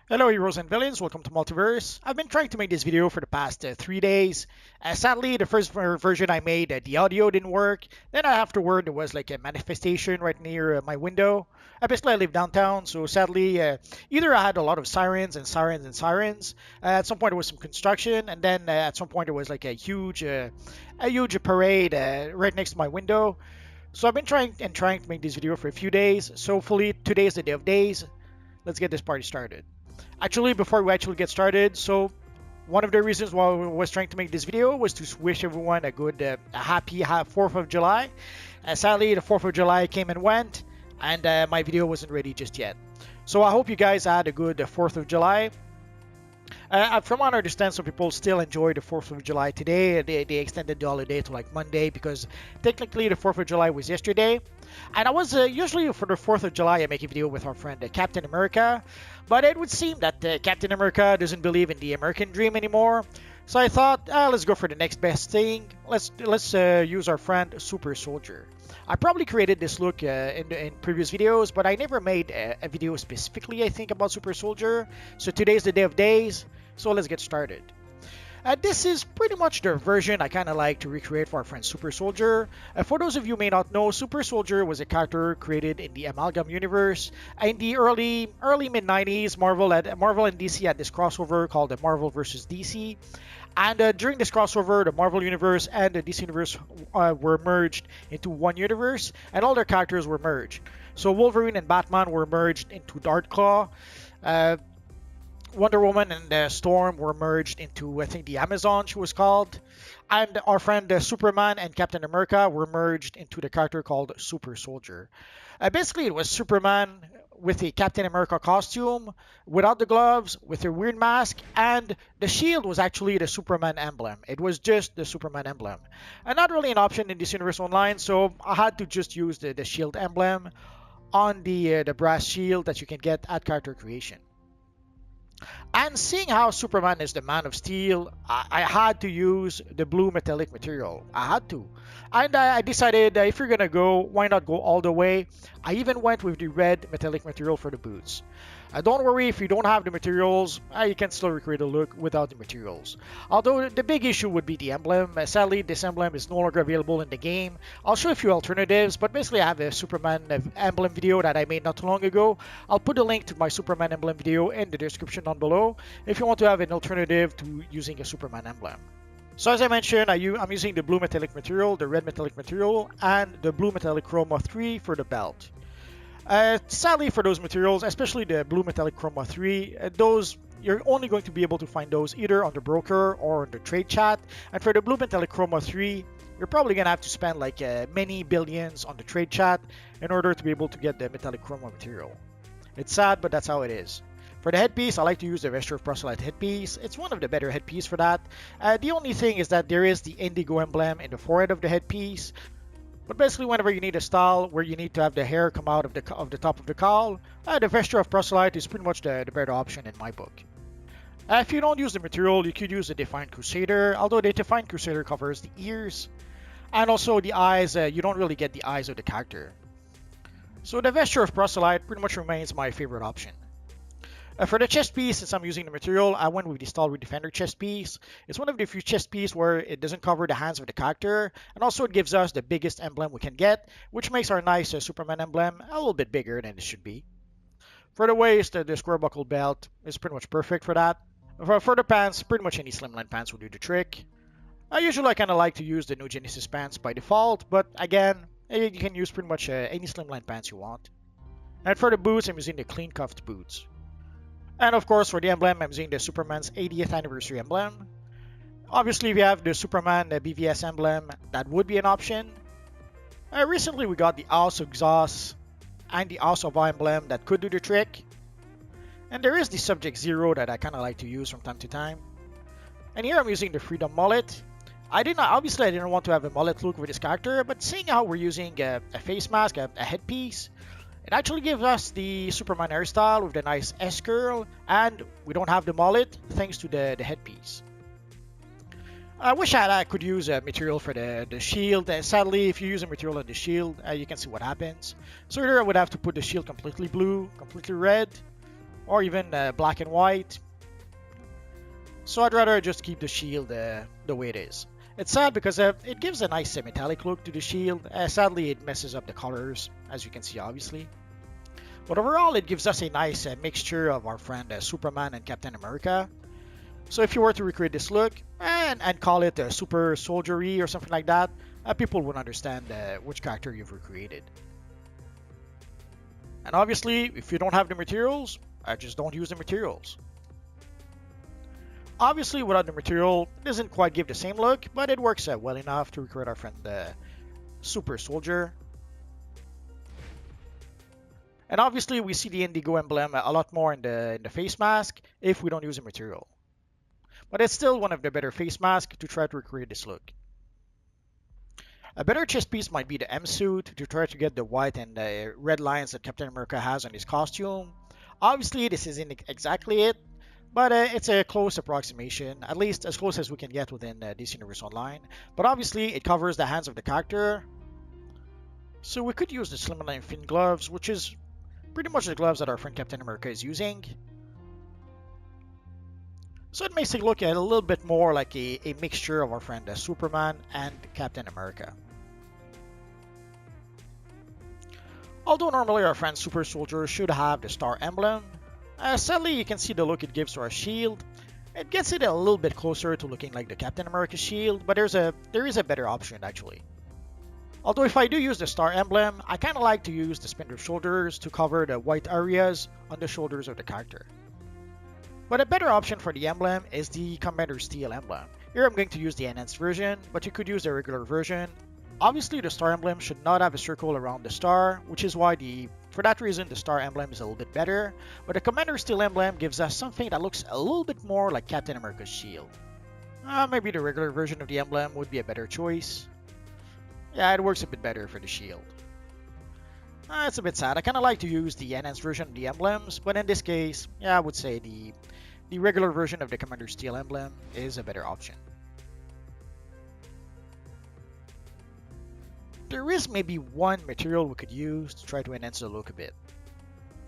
Hello heroes and villains, welcome to Multiverse. I've been trying to make this video for the past 3 days. Sadly, the first version I made, the audio didn't work. Then afterward, there was like a manifestation right near my window. Basically, I live downtown, so sadly, either I had a lot of sirens and sirens and sirens. At some point, there was some construction, and then at some point, there was like a huge parade right next to my window. So I've been trying to make this video for a few days. So hopefully, today is the day of days. Let's get this party started. Actually, before we actually get started, so one of the reasons why I was trying to make this video was to wish everyone a good, a happy 4th of July. Sadly, the 4th of July came and went, and my video wasn't ready just yet. So I hope you guys had a good 4th of July. From what I understand, some people still enjoy the 4th of July today. They extended the holiday to like Monday because technically the 4th of July was yesterday. And I was usually for the 4th of July, I make a video with our friend Captain America. But it would seem that Captain America doesn't believe in the American dream anymore. So I thought, let's go for the next best thing. Let's use our friend Super Soldier. I probably created this look in previous videos, but I never made a video specifically, I think, about Super Soldier. So today's the day of days, so let's get started. This is pretty much the version I kind of like to recreate for our friend Super Soldier. For those of you who may not know, Super Soldier was a character created in the Amalgam universe. In the early mid 90s, Marvel and DC had this crossover called the Marvel vs. DC. And during this crossover, the Marvel Universe and the DC Universe were merged into one universe, and all their characters were merged. So Wolverine and Batman were merged into Dark Claw. Wonder Woman and Storm were merged into, I think, the Amazon she was called. And our friend Superman and Captain America were merged into the character called Super Soldier. Basically, it was Superman with a Captain America costume, without the gloves, with a weird mask, and the shield was actually the Superman emblem. It was just the Superman emblem. And not really an option in this universe online, so I had to just use the shield emblem on the brass shield that you can get at character creation. And seeing how Superman is the Man of Steel, I had to use the blue metallic material. I had to. And I decided if you're gonna go, why not go all the way? I even went with the red metallic material for the boots. Don't worry if you don't have the materials, you can still recreate a look without the materials. Although the big issue would be the emblem. Sadly, this emblem is no longer available in the game. I'll show a few alternatives, but basically I have a Superman emblem video that I made not too long ago. I'll put a link to my Superman emblem video in the description down below if you want to have an alternative to using a Superman emblem. So as I mentioned, I'm using the blue metallic material, the red metallic material, and the blue metallic chroma 3 for the belt. Sadly for those materials, especially the blue metallic chroma 3, those you're only going to be able to find those either on the broker or on the trade chat. And for the blue metallic chroma 3, you're probably gonna have to spend like many billions on the trade chat in order to be able to get the metallic chroma material. It's sad, but that's how it is. For the headpiece, I like to use the Vesture of Proselyte headpiece. It's one of the better headpiece for that. The only thing is that there is the Indigo emblem in the forehead of the headpiece. But basically, whenever you need a style where you need to have the hair come out of the top of the cowl, the Vesture of Proselyte is pretty much the better option in my book. If you don't use the material, you could use the Defiant Crusader, although the Defiant Crusader covers the ears. And also the eyes, you don't really get the eyes of the character. So the Vesture of Proselyte pretty much remains my favorite option. For the chest piece, since I'm using the material, I went with the Stalwart Defender chest piece. It's one of the few chest pieces where it doesn't cover the hands of the character, and also it gives us the biggest emblem we can get, which makes our nice Superman emblem a little bit bigger than it should be. For the waist, the square buckle belt is pretty much perfect for that. For the pants, pretty much any slimline pants will do the trick. Usually I kind of like to use the New Genesis pants by default, but again, you can use pretty much any slimline pants you want. And for the boots, I'm using the clean cuffed boots. And of course, for the emblem, I'm using the Superman's 80th anniversary emblem. Obviously, if you have the Superman BVS emblem, that would be an option. Recently, we got the House of Exhaust and the House of emblem that could do the trick. And there is the Subject Zero that I kind of like to use from time to time. And here I'm using the Freedom Mullet. Obviously, I didn't want to have a mullet look with this character, but seeing how we're using a face mask, a headpiece, it actually gives us the Superman hairstyle with the nice S-curl, and we don't have the mullet thanks to the headpiece. I wish I could use a material for the shield. Sadly, if you use a material on the shield, you can see what happens. So either I would have to put the shield completely blue, completely red, or even black and white. So I'd rather just keep the shield the way it is. It's sad because it gives a nice metallic look to the shield. Sadly, it messes up the colors, as you can see obviously. But overall, it gives us a nice mixture of our friend Superman and Captain America. So if you were to recreate this look and call it super soldiery or something like that, people would understand which character you've recreated. And obviously, if you don't have the materials, just don't use the materials. Obviously, without the material, it doesn't quite give the same look, but it works well enough to recreate our friend Super Soldier. And obviously, we see the Indigo emblem a lot more in the face mask if we don't use the material. But it's still one of the better face masks to try to recreate this look. A better chest piece might be the M suit to try to get the white and the red lines that Captain America has on his costume. Obviously, this isn't exactly it, but it's a close approximation, at least as close as we can get within DC Universe Online. But obviously, it covers the hands of the character. So we could use the Slimline Fin gloves, which is pretty much the gloves that our friend Captain America is using. So it makes it look a little bit more like a mixture of our friend Superman and Captain America. Although normally our friend Super Soldier should have the star emblem, sadly you can see the look it gives to our shield. It gets it a little bit closer to looking like the Captain America shield, but there is a better option actually. Although if I do use the star emblem, I kind of like to use the spindle shoulders to cover the white areas on the shoulders of the character. But a better option for the emblem is the Commander Steel emblem. Here I'm going to use the enhanced version, but you could use the regular version. Obviously the star emblem should not have a circle around the star, which is why for that reason the star emblem is a little bit better. But the Commander Steel emblem gives us something that looks a little bit more like Captain America's shield. Maybe the regular version of the emblem would be a better choice. Yeah, it works a bit better for the shield. It's a bit sad. I kind of like to use the enhanced version of the emblems, but in this case, yeah, I would say the regular version of the Commander Steel emblem is a better option. There is maybe one material we could use to try to enhance the look a bit.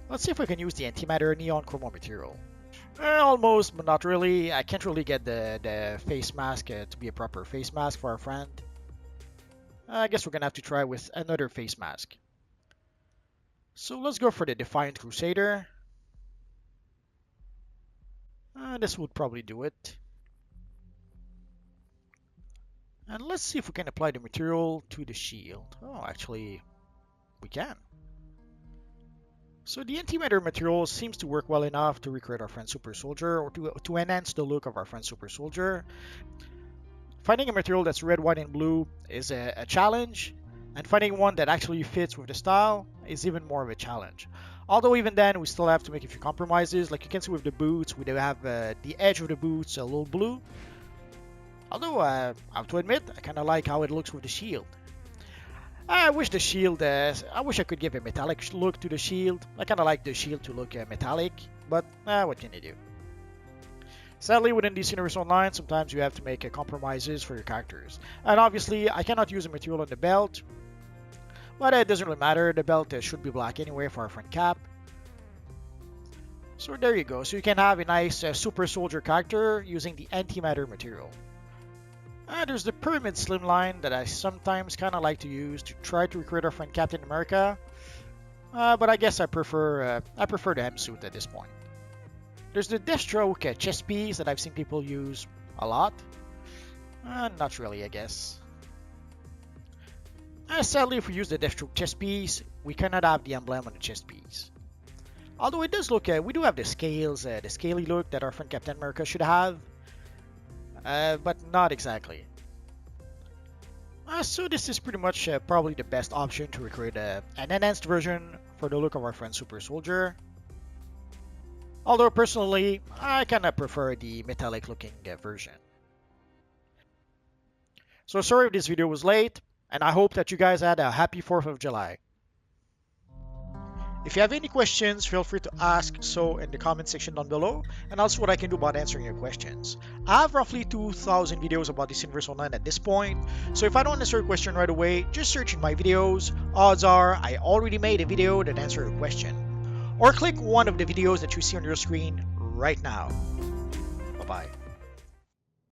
Let's see if we can use the Antimatter Neon Chroma material. Almost, but not really. I can't really get the face mask to be a proper face mask for our friend. I guess we're gonna have to try with another face mask. So let's go for the Defiant Crusader. This would probably do it. And let's see if we can apply the material to the shield. Oh, actually, we can. So the antimatter material seems to work well enough to recreate our friend Super Soldier, or to enhance the look of our friend Super Soldier. Finding a material that's red, white, and blue is a challenge, and finding one that actually fits with the style is even more of a challenge. Although even then, we still have to make a few compromises. Like you can see with the boots, we do have the edge of the boots a little blue. Although, I have to admit, I kind of like how it looks with the shield. I wish the shield, I wish I could give a metallic look to the shield. I kind of like the shield to look metallic, but what can you do? Sadly, within DC Universe Online, sometimes you have to make compromises for your characters. And obviously, I cannot use a material on the belt, but it doesn't really matter. The belt should be black anyway for our friend Cap. So there you go. So you can have a nice Super Soldier character using the antimatter material. There's the Pyramid Slimline that I sometimes kind of like to use to try to recreate our friend Captain America. But I guess I prefer the M suit at this point. There's the Deathstroke chest piece that I've seen people use a lot. Not really, I guess. Sadly, if we use the Deathstroke chest piece, we cannot have the emblem on the chest piece. Although it does look, we do have the scales, the scaly look that our friend Captain America should have. But not exactly. So this is pretty much probably the best option to recreate an enhanced version for the look of our friend Super Soldier. Although personally, I kinda prefer the metallic looking version. So sorry if this video was late, and I hope that you guys had a happy 4th of July. If you have any questions, feel free to ask so in the comment section down below, and I'll see what I can do about answering your questions. I have roughly 2,000 videos about DC Universe Online at this point, so if I don't answer your question right away, just search in my videos. Odds are I already made a video that answers your question. or click one of the videos that you see on your screen right now. Bye bye.